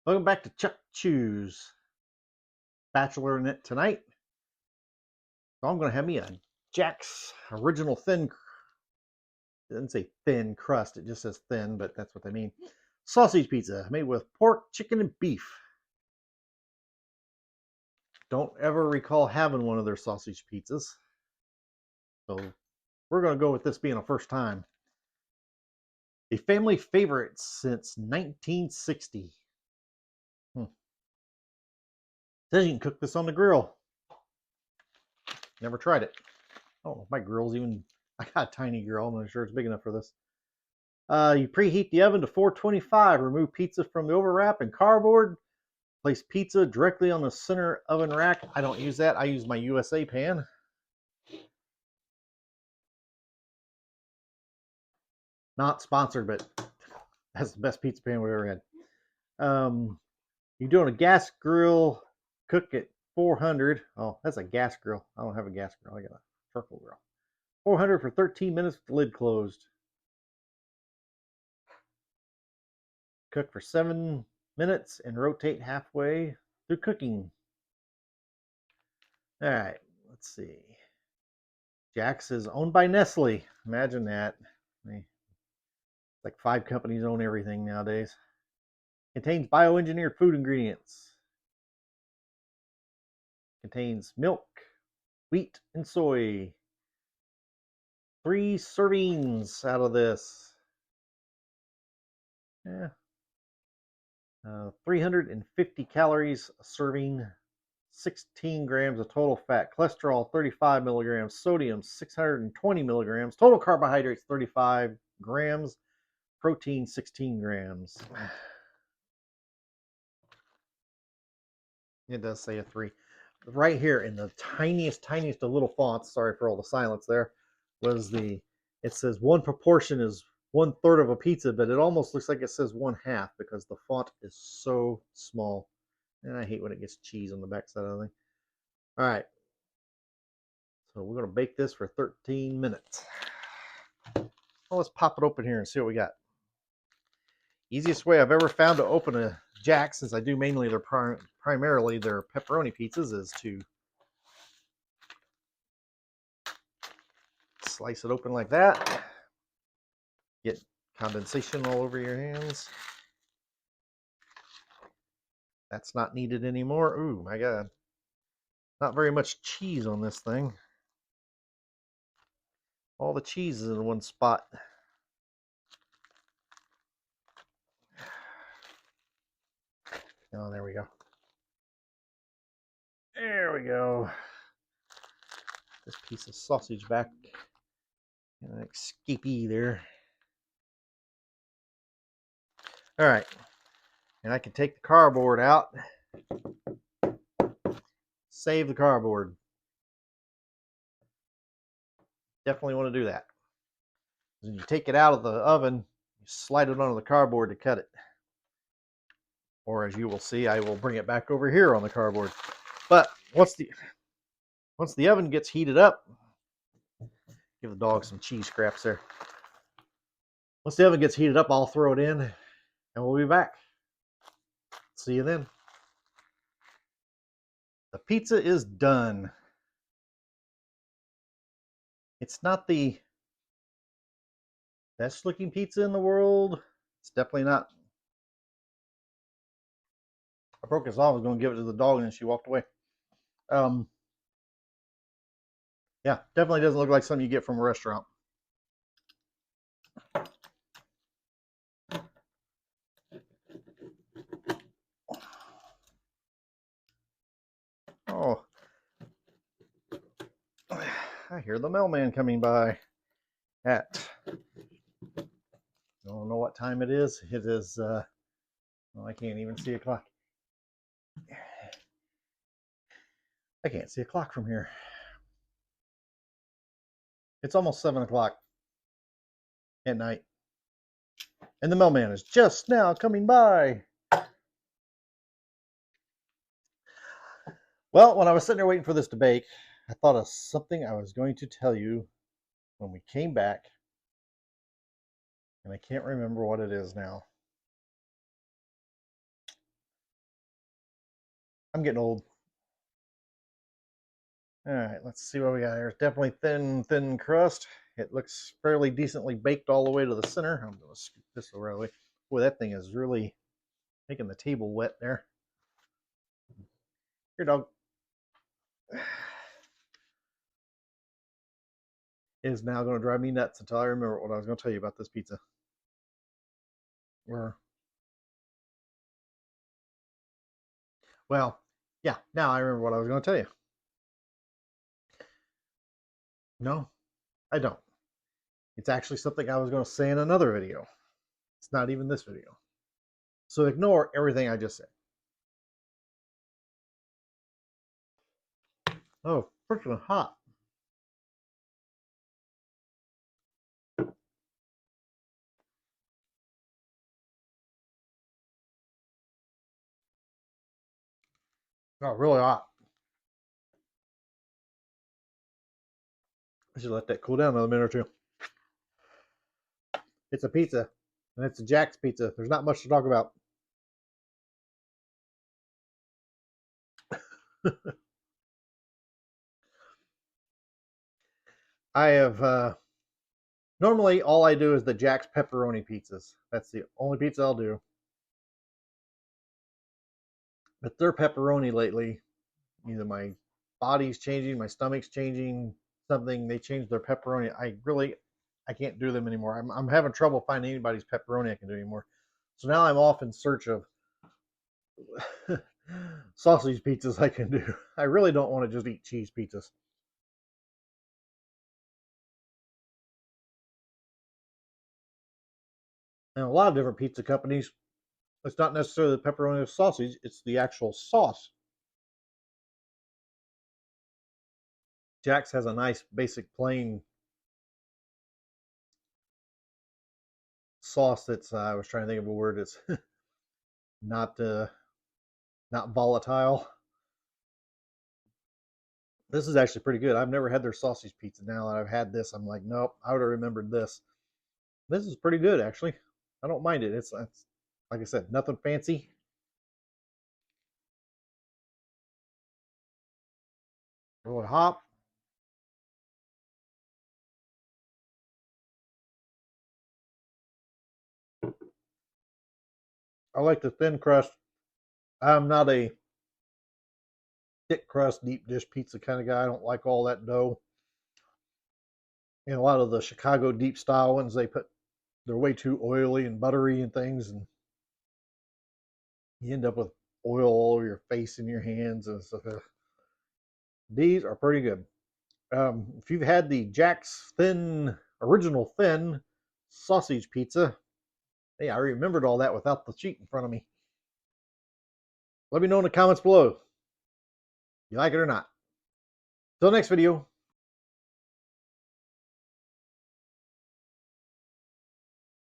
Welcome back to Chuck Chews. Bachelor in it tonight. So I'm going to have me a Jack's original thin. It doesn't say thin crust, it just says thin, but that's what they mean. Sausage pizza made with pork, chicken, and beef. Don't ever recall having one of their sausage pizzas. So we're going to go with this being a first time. A family favorite since 1960. Says you can cook this on the grill. Never tried it. Oh, my grill's even. I got a tiny grill. I'm not sure it's big enough for this. You preheat the oven to 425. Remove pizza from the overwrap and cardboard. Place pizza directly on the center oven rack. I don't use that. I use my USA pan. Not sponsored, but that's the best pizza pan we've ever had. You're doing a gas grill. Cook at 400. Oh, that's a gas grill. I don't have a gas grill. I got a charcoal grill. 400 for 13 minutes with the lid closed. Cook for 7 minutes and rotate halfway through cooking. All right, let's see. Jack's is owned by Nestle. Imagine that. Like 5 companies own everything nowadays. Contains bioengineered food ingredients. Contains milk, wheat, and soy. 3 servings out of this. Yeah. 350 calories a serving. 16 grams of total fat. Cholesterol 35 milligrams. Sodium 620 milligrams. Total carbohydrates 35 grams. Protein 16 grams. It does say a 3. Right here in the tiniest of little fonts, sorry for all the silence there, was it says one proportion is 1/3 of a pizza, but it almost looks like it says 1/2 because the font is so small. And I hate when it gets cheese on the backside of the thing. All right. So we're going to bake this for 13 minutes. Well, let's pop it open here and see what we got. Easiest way I've ever found to open a Jack, since I do mainly primarily their pepperoni pizzas, is to slice it open like that. Get condensation all over your hands. That's not needed anymore. Ooh, my God. Not very much cheese on this thing. All the cheese is in one spot. Oh, there we go. There we go. This piece of sausage back. And escapee there. All right. And I can take the cardboard out. Save the cardboard. Definitely want to do that. When you take it out of the oven, you slide it onto the cardboard to cut it. Or as you will see, I will bring it back over here on the cardboard. But once the oven gets heated up, give the dog some cheese scraps there. Once the oven gets heated up, I'll throw it in and we'll be back. See you then. The pizza is done. It's not the best looking pizza in the world. It's definitely not. I broke his arm. I was going to give it to the dog and she walked away. Yeah, definitely doesn't look like something you get from a restaurant. Oh, I hear the mailman coming by at, I don't know what time it is. It is, well, I can't even see a clock. I can't see a clock from here. It's almost 7 o'clock at night. And the mailman is just now coming by. Well, when I was sitting there waiting for this to bake, I thought of something I was going to tell you when we came back. And I can't remember what it is now. I'm getting old. All right, let's see what we got here. It's definitely thin crust. It looks fairly decently baked all the way to the center. I'm going to scoop this away. Boy, that thing is really making the table wet there. Here, dog. It is now going to drive me nuts until I remember what I was going to tell you about this pizza. Well, yeah, now I remember what I was going to tell you. No, I don't. It's actually something I was going to say in another video. It's not even this video. So ignore everything I just said. Oh, freaking hot. Oh, really hot. I should let that cool down another minute or two. It's a pizza, and it's a Jack's pizza. There's not much to talk about. I have normally all I do is the Jack's pepperoni pizzas. That's the only pizza I'll do. But their pepperoni lately, either my body's changing, my stomach's changing, something, they changed their pepperoni. I can't do them anymore. I'm having trouble finding anybody's pepperoni I can do anymore. So now I'm off in search of sausage pizzas I can do. I really don't want to just eat cheese pizzas. And a lot of different pizza companies, it's not necessarily the pepperoni or sausage, it's the actual sauce. Jack's has a nice basic plain sauce that's I was trying to think of a word. It's not not volatile. This is actually pretty good. I've never had their sausage pizza. Now that I've had this, I'm like, nope, I would have remembered this. This is pretty good, actually. I don't mind it. It's like I said, nothing fancy. Really hot. I like the thin crust. I'm not a thick crust, deep dish pizza kind of guy. I don't like all that dough. And a lot of the Chicago deep style ones, they're way too oily and buttery and things, and you end up with oil all over your face and your hands and stuff. These are pretty good. If you've had the Jack's original thin sausage pizza, hey, I remembered all that without the sheet in front of me. Let me know in the comments below. You like it or not. Till next video.